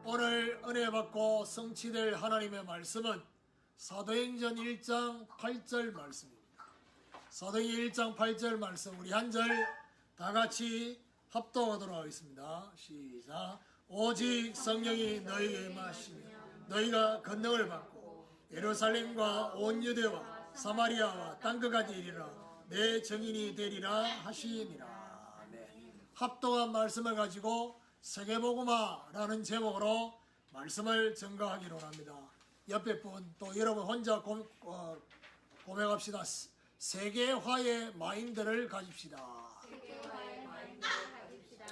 오늘 은혜 받고 성취될 하나님의 말씀은 사도행전 1장 8절 말씀입니다. 사도행전 1장 8절 말씀 우리 한 절 다 같이 합독하도록 하겠습니다. 시작. 오직 성령이 너희에게 임하시며 너희가 권능을 받고 예루살렘과 온 유대와 사마리아와 땅끝까지 이르러 내 증인이 되리라 하시니라. 네. 합독한 말씀을 가지고 세계복음화라는 제목으로 말씀을 증거하기로 합니다. 옆에 분 또 여러분 혼자 고백합시다. 세계화의 마인드를 가집시다. 세계화의 마인드를 가집시다.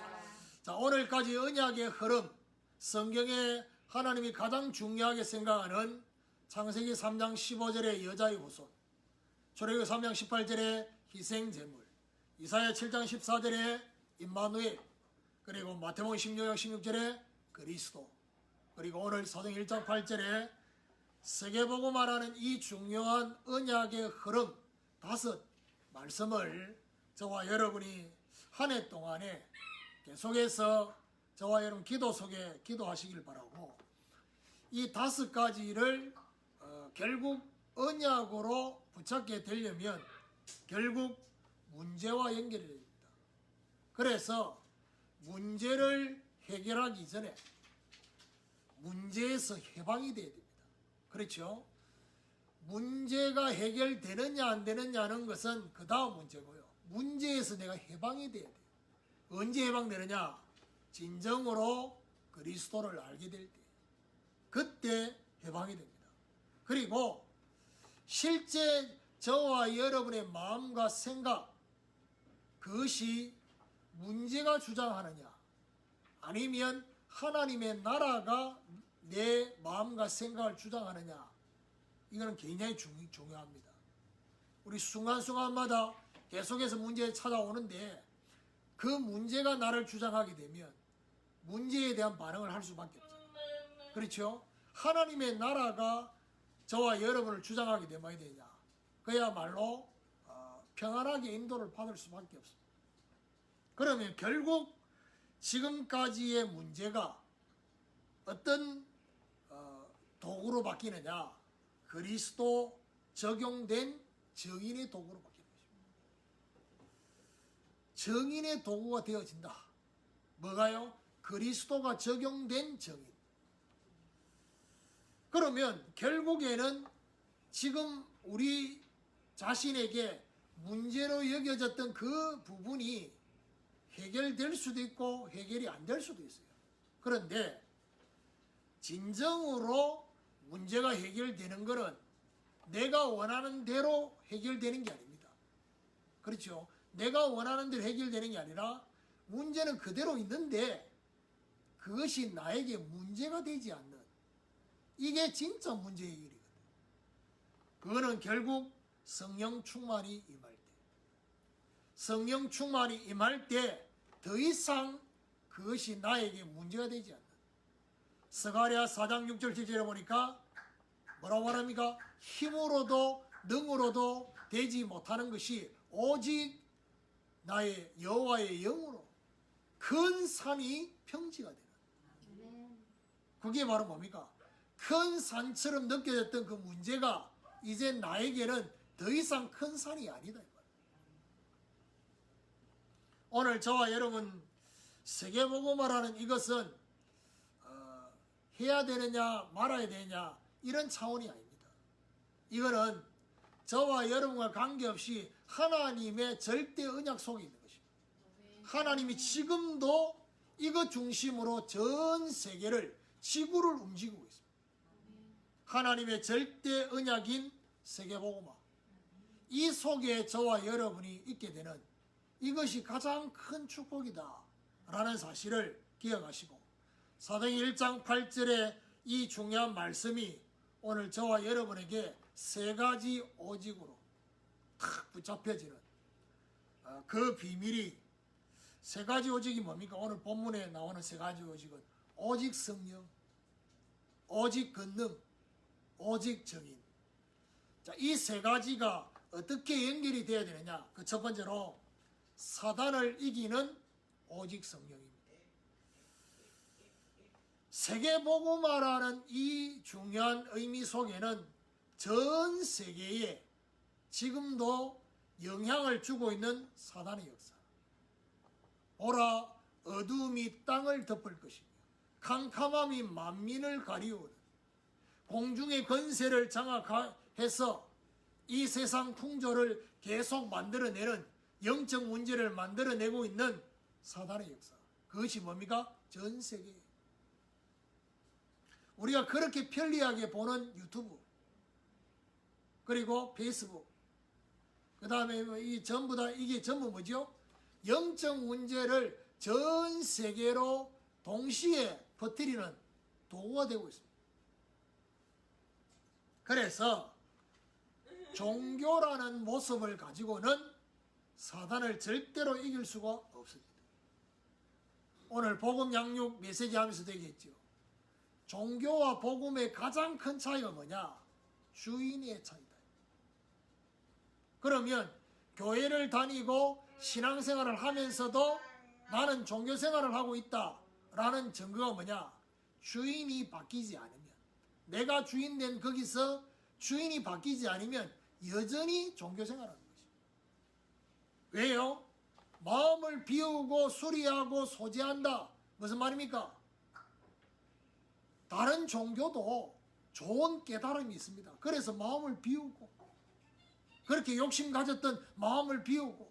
자, 오늘까지 언약의 흐름, 성경에 하나님이 가장 중요하게 생각하는 창세기 3장 15절의 여자의 후손, 출애굽기 3장 18절의 희생제물, 이사야 7장 14절의 임마누엘, 그리고 마태복음 16장 16절에 그리스도, 그리고 오늘 사도행전 1장 8절에 세계복음화라는 이 중요한 언약의 흐름 다섯 말씀을 저와 여러분이 한 해 동안에 계속해서 저와 여러분 기도 속에 기도하시길 바라고, 이 다섯 가지를 결국 언약으로 붙잡게 되려면 결국 문제와 연결이 됩니다. 그래서 문제를 해결하기 전에 문제에서 해방이 돼야 됩니다. 그렇죠? 문제가 해결되느냐 안 되느냐는 것은 그 다음 문제고요. 문제에서 내가 해방이 돼야 돼요. 언제 해방되느냐? 진정으로 그리스도를 알게 될 때. 그때 해방이 됩니다. 그리고 실제 저와 여러분의 마음과 생각, 그것이 문제가 주장하느냐 아니면 하나님의 나라가 내 마음과 생각을 주장하느냐, 이거는 굉장히 중요합니다. 우리 순간순간마다 계속해서 문제에 찾아오는데 그 문제가 나를 주장하게 되면 문제에 대한 반응을 할 수밖에 없잖아요. 그렇죠? 하나님의 나라가 저와 여러분을 주장하게 되면 어떻게 되냐? 그야말로 평안하게 인도를 받을 수밖에 없습니다. 그러면 결국 지금까지의 문제가 어떤 도구로 바뀌느냐? 그리스도 적용된 정인의 도구로 바뀌는 것입니다. 정인의 도구가 되어진다. 뭐가요? 그리스도가 적용된 정인. 그러면 결국에는 지금 우리 자신에게 문제로 여겨졌던 그 부분이 해결될 수도 있고 해결이 안 될 수도 있어요. 그런데 진정으로 문제가 해결되는 것은 내가 원하는 대로 해결되는 게 아닙니다. 그렇죠? 내가 원하는 대로 해결되는 게 아니라 문제는 그대로 있는데 그것이 나에게 문제가 되지 않는, 이게 진짜 문제 해결이거든. 그거는 결국 성령 충만이 임할 때, 성령 충만이 임할 때 더 이상 그것이 나에게 문제가 되지 않는, 스가랴 4장 6절 7절에 보니까 뭐라고 말합니까? 힘으로도 능으로도 되지 못하는 것이 오직 나의 여호와의 영으로 큰 산이 평지가 되는, 그게 바로 뭡니까? 큰 산처럼 느껴졌던 그 문제가 이제 나에게는 더 이상 큰 산이 아니다. 오늘 저와 여러분 세계복음화라는 이것은 해야 되느냐 말아야 되느냐 이런 차원이 아닙니다. 이거는 저와 여러분과 관계없이 하나님의 절대 언약 속에 있는 것입니다. 하나님이 지금도 이것 중심으로 전 세계를, 지구를 움직이고 있습니다. 하나님의 절대 언약인 세계복음화, 이 속에 저와 여러분이 있게 되는 이것이 가장 큰 축복이다 라는 사실을 기억하시고, 사도행전 1장 8절의 이 중요한 말씀이 오늘 저와 여러분에게 세 가지 오직으로 탁 붙잡혀지는 그 비밀이, 세 가지 오직이 뭡니까? 오늘 본문에 나오는 세 가지 오직은 오직 성령, 오직 권능, 오직 정인. 자, 이 세 가지가 어떻게 연결이 되어야 되느냐? 그 첫 번째로 사단을 이기는 오직 성령입니다. 세계복음화라는 이 중요한 의미 속에는 전 세계에 지금도 영향을 주고 있는 사단의 역사. 보라, 어두움이 땅을 덮을 것이며 캄캄함이 만민을 가리우는, 공중의 건세를 장악해서 이 세상 풍조를 계속 만들어내는 영적 문제를 만들어내고 있는 사단의 역사. 그것이 뭡니까? 전 세계. 우리가 그렇게 편리하게 보는 유튜브, 그리고 페이스북, 그 다음에 이 전부 다 이게 전부 뭐죠? 영적 문제를 전 세계로 동시에 퍼뜨리는 도구가 되고 있습니다. 그래서 종교라는 모습을 가지고는 사단을 절대로 이길 수가 없습니다. 오늘 복음 양육 메시지 하면서 되겠죠. 종교와 복음의 가장 큰 차이가 뭐냐? 주인의 차이다. 그러면 교회를 다니고 신앙생활을 하면서도 나는 종교생활을 하고 있다라는 증거가 뭐냐? 주인이 바뀌지 않으면, 내가 주인된 거기서 주인이 바뀌지 않으면 여전히 종교생활하는 것입니다. 왜요? 마음을 비우고 수리하고 소지한다. 무슨 말입니까? 다른 종교도 좋은 깨달음이 있습니다. 그래서 마음을 비우고, 그렇게 욕심 가졌던 마음을 비우고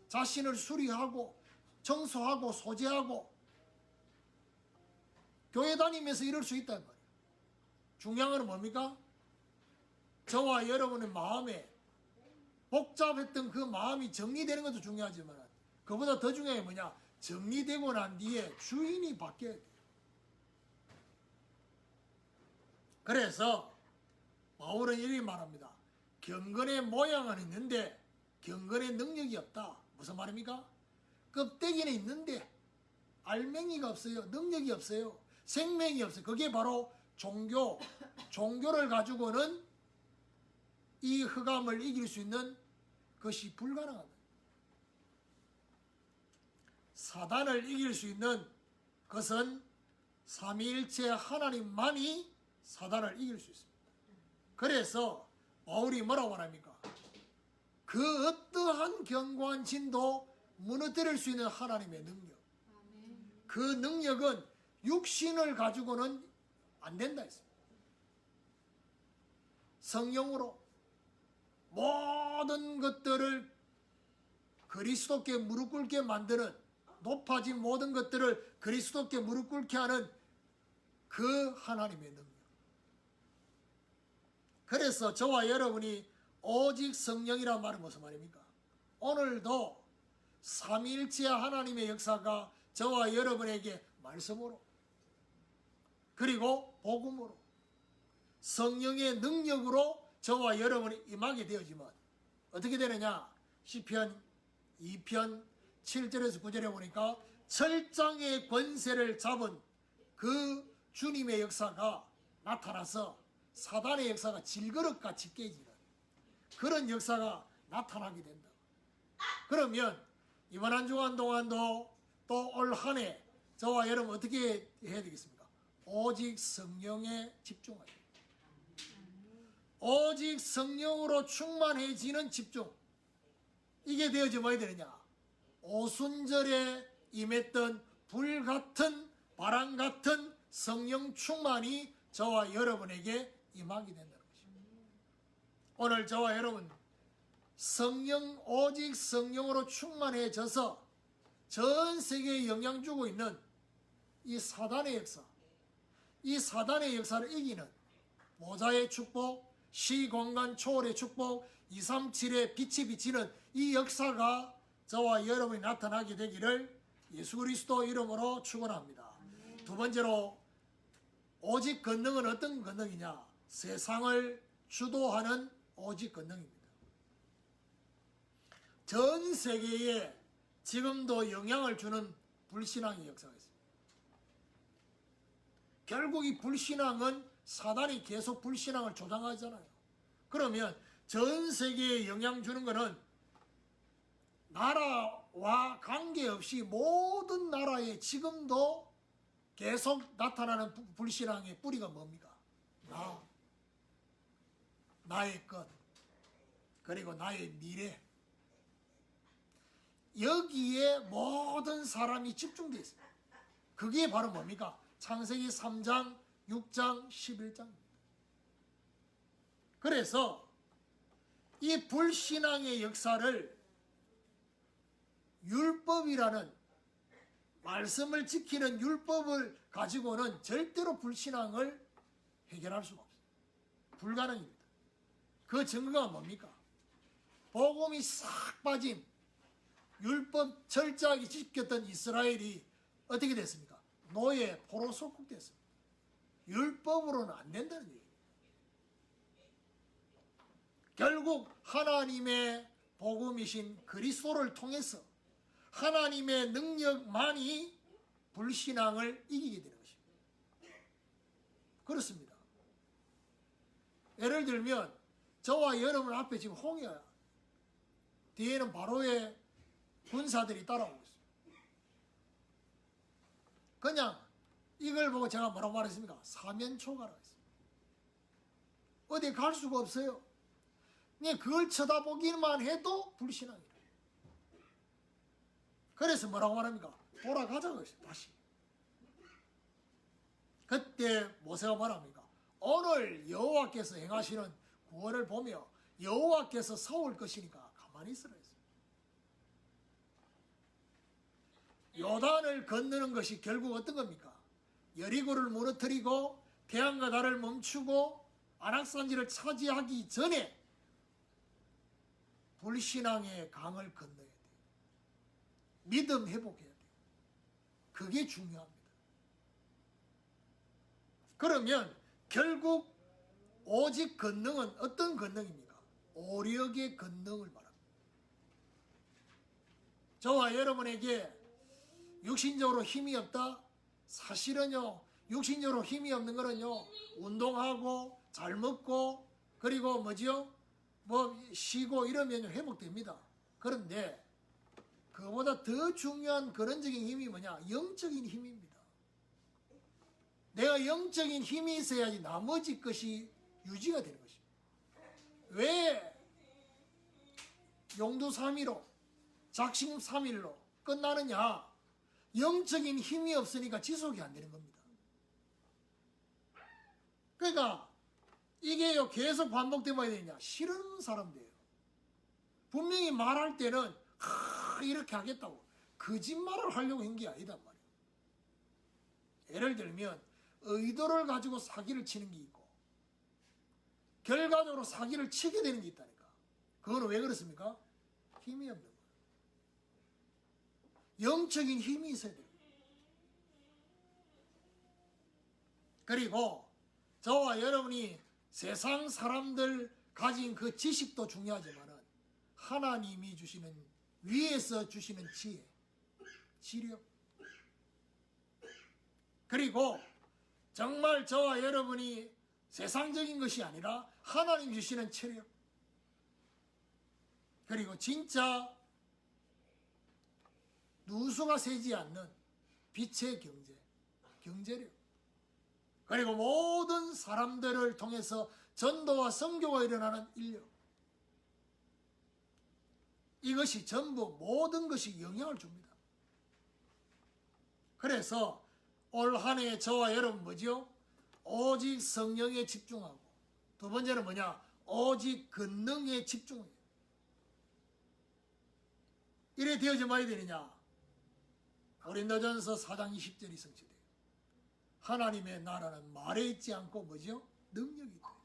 자신을 수리하고 청소하고 소지하고 교회 다니면서 이럴 수 있단 말이에요. 중요한 건 뭡니까? 저와 여러분의 마음에 복잡했던 그 마음이 정리되는 것도 중요하지만 그보다 더 중요한 게 뭐냐? 정리되고 난 뒤에 주인이 바뀌어야 돼요. 그래서 바울은 이렇게 말합니다. 경건의 모양은 있는데 경건의 능력이 없다. 무슨 말입니까? 껍데기는 있는데 알맹이가 없어요. 능력이 없어요. 생명이 없어요. 그게 바로 종교를 가지고는 이 흑암을 이길 수 있는 것이 불가능하다. 사단을 이길 수 있는 것은 삼위일체 하나님만이 사단을 이길 수 있습니다. 그래서 바울이 뭐라고 말합니까? 그 어떠한 견고한 진도 무너뜨릴 수 있는 하나님의 능력. 그 능력은 육신을 가지고는 안 된다 했습니다. 성령으로 모든 것들을 그리스도께 무릎 꿇게 만드는, 높아진 모든 것들을 그리스도께 무릎 꿇게 하는 그 하나님의 능력. 그래서 저와 여러분이 오직 성령이란 말은 무슨 말입니까? 오늘도 삼위일체 하나님의 역사가 저와 여러분에게 말씀으로, 그리고 복음으로, 성령의 능력으로 저와 여러분이 임하게 되어지면 어떻게 되느냐? 시편 2편 7절에서 9절에 보니까 철장의 권세를 잡은 그 주님의 역사가 나타나서 사단의 역사가 질그릇같이 깨지는 그런 역사가 나타나게 된다. 그러면 이번 한 주간 동안도 또 올 한 해 저와 여러분 어떻게 해야 되겠습니까? 오직 성령에 집중하자. 오직 성령으로 충만해지는 집중. 이게 되어져 뭐야 되느냐? 오순절에 임했던 불같은 바람 같은 성령 충만이 저와 여러분에게 임하게 된다는 것입니다. 오늘 저와 여러분 오직 성령으로 충만해져서 전 세계에 영향 주고 있는 이 사단의 역사, 이 사단의 역사를 이기는 모자의 축복, 시공간 초월의 축복, 237의 빛이 비치는 이 역사가 저와 여러분이 나타나게 되기를 예수 그리스도 이름으로 축원합니다. 두 번째로 오직 권능은 어떤 권능이냐? 세상을 주도하는 오직 권능입니다. 전 세계에 지금도 영향을 주는 불신앙의 역사가 있습니다. 결국 이 불신앙은 사단이 계속 불신앙을 조장하잖아요. 그러면 전 세계에 영향 주는 것은 나라와 관계없이 모든 나라에 지금도 계속 나타나는 불신앙의 뿌리가 뭡니까? 나의 것, 그리고 나의 미래. 여기에 모든 사람이 집중되어 있습니다. 그게 바로 뭡니까? 창세기 3장, 6장, 11장입니다. 그래서 이 불신앙의 역사를 율법이라는 말씀을 지키는 율법을 가지고는 절대로 불신앙을 해결할 수가 없어요. 불가능입니다. 그 증거가 뭡니까? 복음이 싹 빠진 율법 철저하게 지켰던 이스라엘이 어떻게 됐습니까? 노예, 포로 속국됐습니다. 율법으로는 안 된다는 얘기예요. 결국 하나님의 복음이신 그리스도를 통해서 하나님의 능력만이 불신앙을 이기게 되는 것입니다. 그렇습니다. 예를 들면 저와 여러분 앞에 지금 홍해야, 뒤에는 바로의 군사들이 따라오고 있어요. 그냥 이걸 보고 제가 뭐라고 말했습니까? 사면초가라고 했어요. 어디 갈 수가 없어요. 그걸 쳐다보기만 해도 불신앙이에요. 그래서 뭐라고 말합니까? 돌아가자고 했어요. 다시. 그때 모세가 말합니까? 오늘 여호와께서 행하시는 구원을 보며 여호와께서 서올 것이니까 가만히 있으라 했어요. 요단을 건너는 것이 결국 어떤 겁니까? 여리고를 무너뜨리고 태양과 달을 멈추고 안악산지를 차지하기 전에 불신앙의 강을 건너야 돼요. 믿음 회복해야 돼요. 그게 중요합니다. 그러면 결국 오직 권능은 어떤 권능입니까? 오력의 권능을 말합니다. 저와 여러분에게 육신적으로 힘이 없다? 사실은요, 육신적으로 힘이 없는 거는요, 운동하고 잘 먹고 그리고 뭐죠? 뭐 쉬고 이러면 회복됩니다. 그런데 그보다 더 중요한 근원적인 힘이 뭐냐? 영적인 힘입니다. 내가 영적인 힘이 있어야지 나머지 것이 유지가 되는 것입니다. 왜 용두삼위로 작심삼일로 끝나느냐? 영적인 힘이 없으니까 지속이 안 되는 겁니다. 그러니까 이게요, 계속 반복되면 되냐? 싫은 사람들이에요. 분명히 말할 때는 이렇게 하겠다고 거짓말을 하려고 한 게 아니단 말이에요. 예를 들면 의도를 가지고 사기를 치는 게 있고 결과적으로 사기를 치게 되는 게 있다니까. 그거는 왜 그렇습니까? 힘이 없는 거예요. 영적인 힘이 있어야 돼요. 그리고 저와 여러분이 세상 사람들 가진 그 지식도 중요하지만은 하나님이 주시는, 위에서 주시는 지혜, 지력, 그리고 정말 저와 여러분이 세상적인 것이 아니라 하나님 주시는 체력, 그리고 진짜 누수가 새지 않는 빛의 경제력, 그리고 모든 사람들을 통해서 전도와 선교가 일어나는 인력, 이것이 전부 모든 것이 영향을 줍니다. 그래서 올 한 해 저와 여러분 뭐죠? 오직 성령에 집중하고, 두 번째는 뭐냐? 오직 권능에 집중해요. 이래 되어져 봐야 되느냐? 고린도전서 4장 20절이 성취돼요. 하나님의 나라는 말에 있지 않고 뭐죠? 능력이 있다.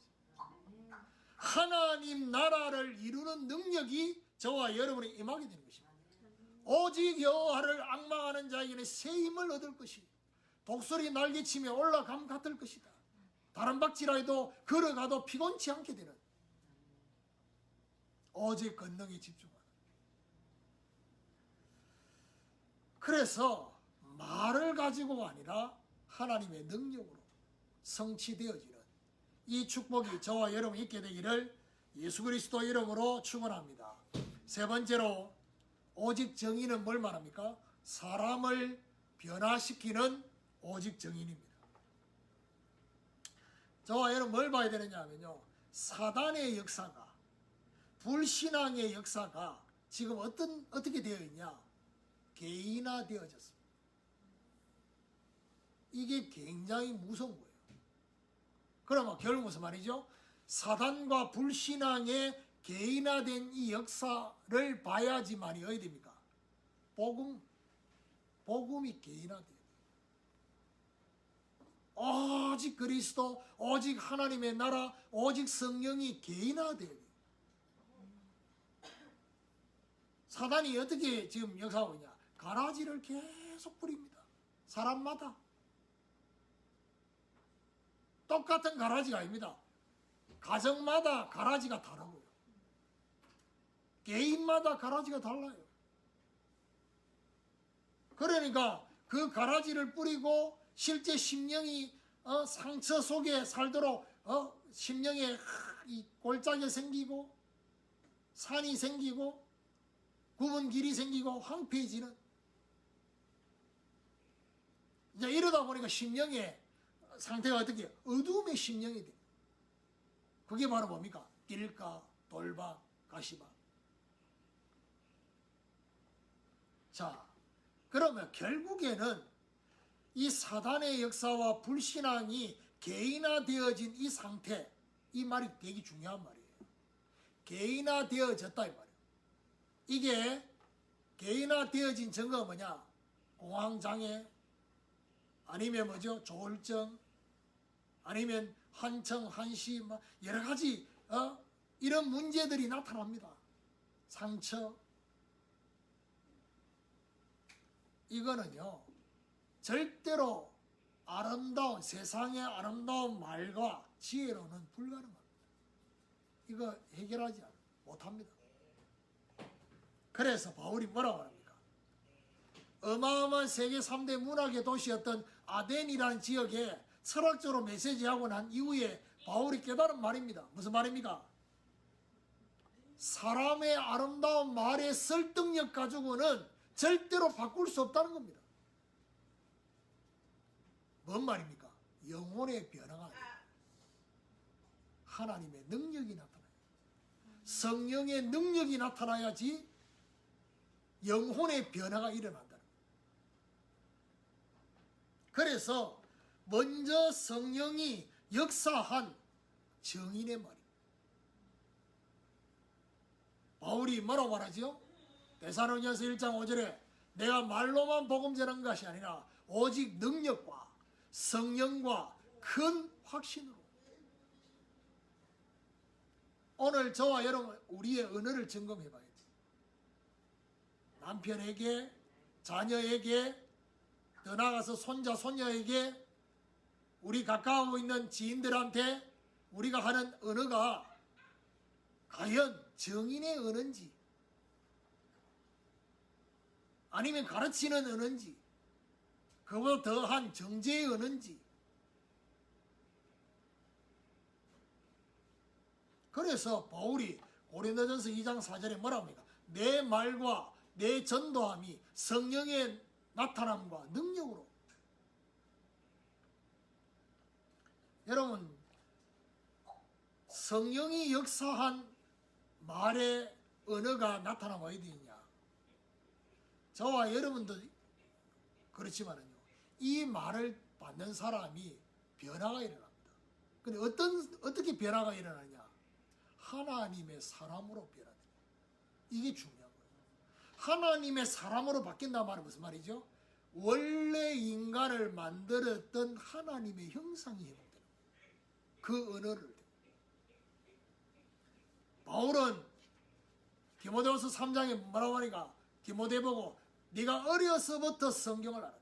하나님 나라를 이루는 능력이 저와 여러분이 임하게 되는 것입니다. 오직 여호와를 앙망하는 자에게는 새 힘을 얻을 것이, 독수리 날개치며 올라감 같을 것이다. 다른 박지라도 걸어가도 피곤치 않게 되는, 오직 권능에 집중하는. 그래서 말을 가지고가 아니라 하나님의 능력으로 성취되어지는 이 축복이 저와 여러분 있게 되기를 예수 그리스도 이름으로 축원합니다. 세 번째로, 오직 정의는 뭘 말합니까? 사람을 변화시키는 오직 정인입니다. 저와 여러분 뭘 봐야 되느냐 하면요, 사단의 역사가, 불신앙의 역사가 지금 어떻게 되어 있냐, 개인화되어졌습니다. 이게 굉장히 무서운 거예요. 그러면 결국 무슨 말이죠? 사단과 불신앙의 개인화된 이 역사를 봐야지만이 어디 됩니까? 복음이 개인화돼요. 오직 그리스도, 오직 하나님의 나라, 오직 성령이 개인화돼요. 사단이 어떻게 지금 역사하고 있냐? 가라지를 계속 뿌립니다. 사람마다. 똑같은 가라지가 아닙니다. 가정마다 가라지가 다르고요. 개인마다 가라지가 달라요. 그러니까 그 가라지를 뿌리고 실제 심령이 상처 속에 살도록 심령에 이 골짜기 생기고 산이 생기고 굽은 길이 생기고 황폐해지는, 이제 이러다 보니까 심령의 상태가 어떻게 해요? 어두움의 심령이 돼요. 그게 바로 뭡니까? 길가, 돌박, 가시박. 자, 그러면 결국에는 이 사단의 역사와 불신앙이 개인화되어진 이 상태, 이 말이 되게 중요한 말이에요. 개인화되어졌다 이 말이에요. 이게 개인화되어진 증거가 뭐냐? 공황장애, 아니면 뭐죠? 조울증, 아니면 한청, 한시, 여러 가지 이런 문제들이 나타납니다. 상처. 이거는요, 절대로 아름다운, 세상의 아름다운 말과 지혜로는 불가능합니다. 이거 해결하지 못합니다. 그래서 바울이 뭐라고 합니까? 어마어마한 세계 3대 문학의 도시였던 아덴이라는 지역에 철학적으로 메시지하고 난 이후에 바울이 깨달은 말입니다. 무슨 말입니까? 사람의 아름다운 말의 설득력 가지고는 절대로 바꿀 수 없다는 겁니다. 뭔 말입니까? 영혼의 변화가 아니에요. 하나님의 능력이 나타나요. 성령의 능력이 나타나야지 영혼의 변화가 일어난다는 거예요. 그래서 먼저 성령이 역사한 정인의 말입니다. 바울이 뭐라고 말하죠? 데살로니가서 1장 5절에 내가 말로만 복음 전한 것이 아니라 오직 능력과 성령과 큰 확신으로. 오늘 저와 여러분 우리의 언어를 점검해 봐야 돼요. 남편에게, 자녀에게, 더 나아가서 손자, 손녀에게, 우리 가까워 있는 지인들한테 우리가 하는 언어가 과연 정인의 언어인지, 아니면 가르치는 언어인지, 그보다 더한 정죄의 언어인지. 그래서 바울이 고린도전서 2장 4절에 뭐라고 합니까? 내 말과 내 전도함이 성령의 나타남과 능력으로. 여러분, 성령이 역사한 말의 언어가 나타나면 어디 있냐? 저와 여러분도 그렇지만은요, 이 말을 받는 사람이 변화가 일어납니다. 근데 어떻게 변화가 일어나냐? 하나님의 사람으로 변화됩니다. 이게 중요한 거예요. 하나님의 사람으로 바뀐다는 말은 무슨 말이죠? 원래 인간을 만들었던 하나님의 형상이 회복되는 거예요. 그 언어를. 바울은 디모데후서 3장에 뭐라고 하니까 디모데 보고 네가 어려서부터 성경을 알아.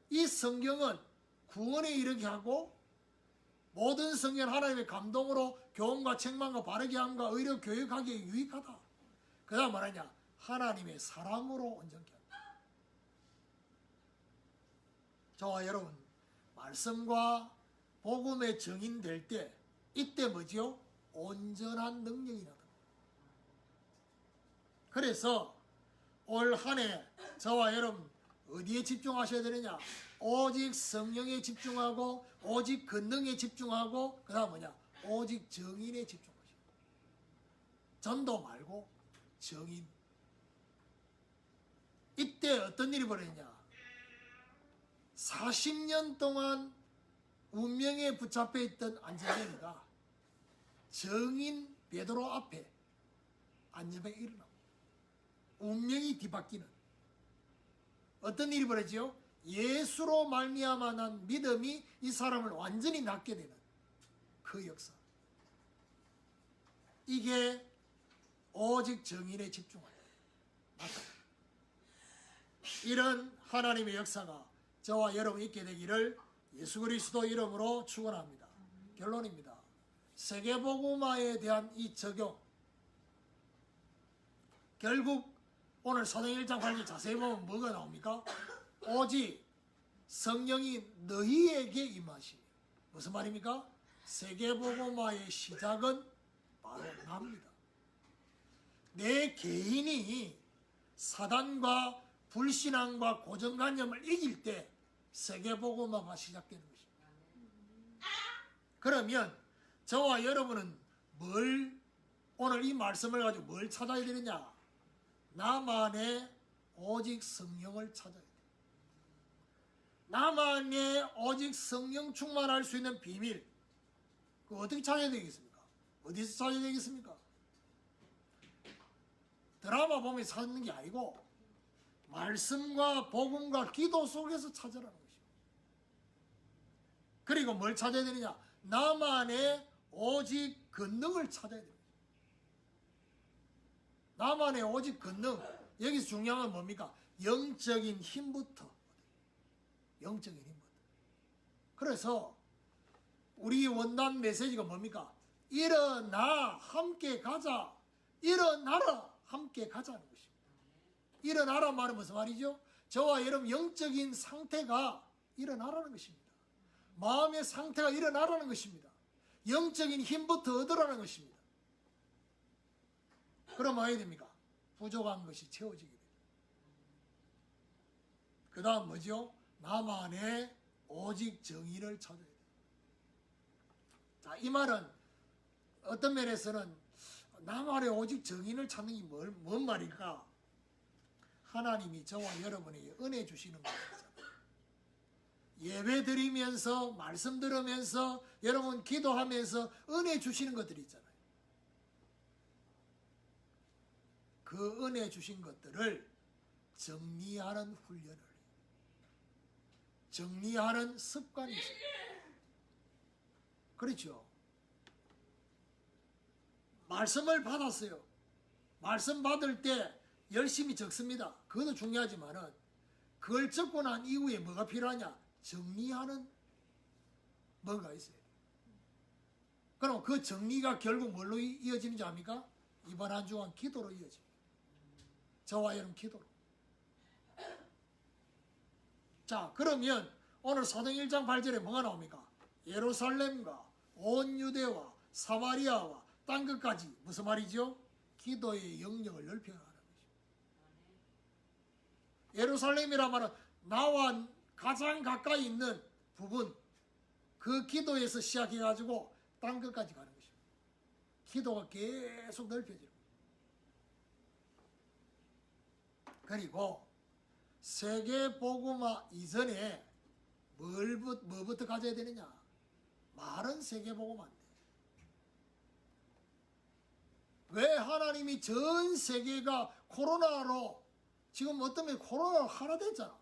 이 성경은 구원에 이르게 하고 모든 성경 하나님의 감동으로 교훈과 책망과 바르게 함과 의로 교육하기에 유익하다. 그 다음 뭐라냐? 하나님의 사람으로 온전케 한다. 저와 여러분, 말씀과 복음의 정인될 때 이때 뭐지요? 온전한 능력이 나타납니다. 그래서 올 한 해 저와 여러분 어디에 집중하셔야 되느냐? 오직 성령에 집중하고 오직 권능에 집중하고 그 다음 뭐냐? 오직 정인에 집중하시고 전도 말고 정인. 이때 어떤 일이 벌어졌냐? 40년 동안 운명에 붙잡혀 있던 안전뱅이가 정인 베드로 앞에 안전뱅이 일어납니다. 운명이 뒤바뀌는 어떤 일이 벌어지요? 예수로 말미암아 난 믿음이 이 사람을 완전히 낫게 되는 그 역사. 이게 오직 정인에 집중하는 맞다. 이런 하나님의 역사가 저와 여러분 있게 되기를 예수 그리스도 이름으로 축원합니다. 결론입니다. 세계복음화에 대한 이 적용, 결국 오늘 사도행 1장 8절 자세히 보면 뭐가 나옵니까? 오직 성령이 너희에게 임하시니. 무슨 말입니까? 세계복음화의 시작은 바로 납니다. 내 개인이 사단과 불신앙과 고정관념을 이길 때 세계복음화가 시작되는 것입니다. 그러면 저와 여러분은 오늘 이 말씀을 가지고 뭘 찾아야 되느냐? 나만의 오직 성령을 찾아야 돼. 나만의 오직 성령 충만할 수 있는 비밀. 그거 어떻게 찾아야 되겠습니까? 어디서 찾아야 되겠습니까? 드라마 보면 찾는 게 아니고 말씀과 복음과 기도 속에서 찾으라는 것입니다. 그리고 뭘 찾아야 되느냐? 나만의 오직 권능을 찾아야 됩니다. 나만의 오직 권능. 여기서 중요한 건 뭡니까? 영적인 힘부터. 영적인 힘부터. 그래서 우리 원단 메시지가 뭡니까? 일어나 함께 가자. 일어나라 함께 가자는 것입니다. 일어나라 말은 무슨 말이죠? 저와 여러분 영적인 상태가 일어나라는 것입니다. 마음의 상태가 일어나라는 것입니다. 영적인 힘부터 얻으라는 것입니다. 그럼 뭐 해야 됩니까? 부족한 것이 채워지게 됩니다. 그 다음 뭐죠? 나만의 오직 정의를 찾아야 돼요. 자, 이 말은 어떤 면에서는 나만의 오직 정의를 찾는 게 뭔 말일까? 하나님이 저와 여러분에게 은혜 주시는 것이잖아요. 예배 드리면서 말씀 들으면서 여러분 기도하면서 은혜 주시는 것들이 있잖아요. 그 은혜 주신 것들을 정리하는 훈련을, 정리하는 습관이 있어요. 그렇죠? 말씀을 받았어요. 말씀 받을 때 열심히 적습니다. 그것도 중요하지만은 그걸 적고 난 이후에 뭐가 필요하냐? 정리하는 뭐가 있어요. 그럼 그 정리가 결국 뭘로 이어지는지 압니까? 이번 한 주간 기도로 이어집니다. 저와 여러분 기도로. 자, 그러면 오늘 사도행 1장 8절에 뭐가 나옵니까? 예루살렘과 온 유대와 사마리아와 딴 것까지 무슨 말이죠? 기도의 영역을 넓혀가는 것입니다. 예루살렘이라 말은 나와 가장 가까이 있는 부분, 그 기도에서 시작해가지고 딴 것까지 가는 것입니다. 기도가 계속 넓혀지는 거예요. 그리고 세계복음화 이전에 뭐부터 가져야 되느냐? 말은 세계복음화인데 왜 하나님이 전 세계가 코로나로 지금 어떤 면 코로나로 하나 됐잖아.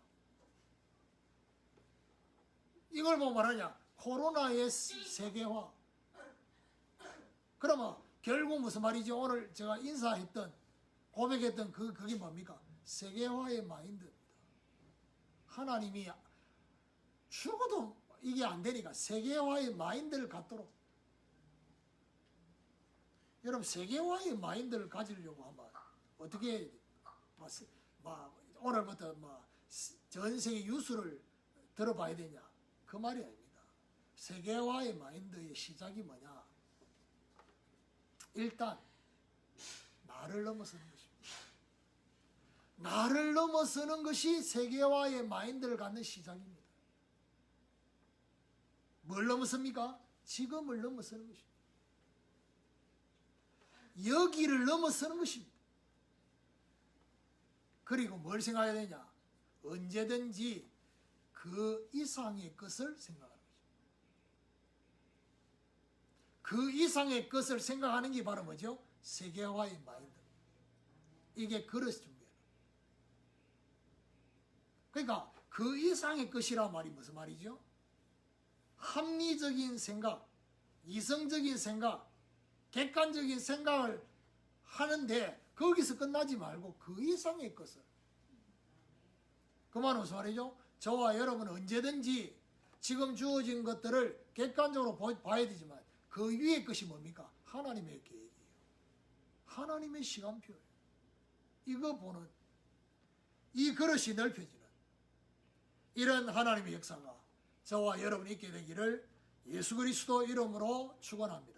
이걸 보고 말하냐? 코로나의 세계화. 그러면 결국 무슨 말이죠? 오늘 제가 인사했던 고백했던 그게 뭡니까? 세계화의 마인드입니다. 하나님이 죽어도 이게 안 되니까 세계화의 마인드를 갖도록. 여러분 세계화의 마인드를 가지려고 하면 어떻게 오늘부터 전 세계 뉴스를 들어봐야 되냐? 그 말이 아닙니다. 세계화의 마인드의 시작이 뭐냐? 일단 나를 넘어서는 것입니다. 나를 넘어서는 것이 세계화의 마인드를 갖는 시작입니다. 뭘 넘어섭니까? 지금을 넘어서는 것입니다. 여기를 넘어서는 것입니다. 그리고 뭘 생각해야 되냐? 언제든지 그 이상의 것을 생각하는 것입니다. 그 이상의 것을 생각하는 게 바로 뭐죠? 세계화의 마인드. 이게 그릇 준비예요. 그러니까 그 이상의 것이란 말이 무슨 말이죠? 합리적인 생각, 이성적인 생각, 객관적인 생각을 하는데 거기서 끝나지 말고 그 이상의 것을. 그 말은 무슨 말이죠? 저와 여러분은 언제든지 지금 주어진 것들을 객관적으로 봐야 되지만 그 위의 것이 뭡니까? 하나님의 계획이에요. 하나님의 시간표예요. 이거 보는 이 그릇이 넓혀지는 이런 하나님의 역사가 저와 여러분이 있게 되기를 예수 그리스도 이름으로 축원합니다.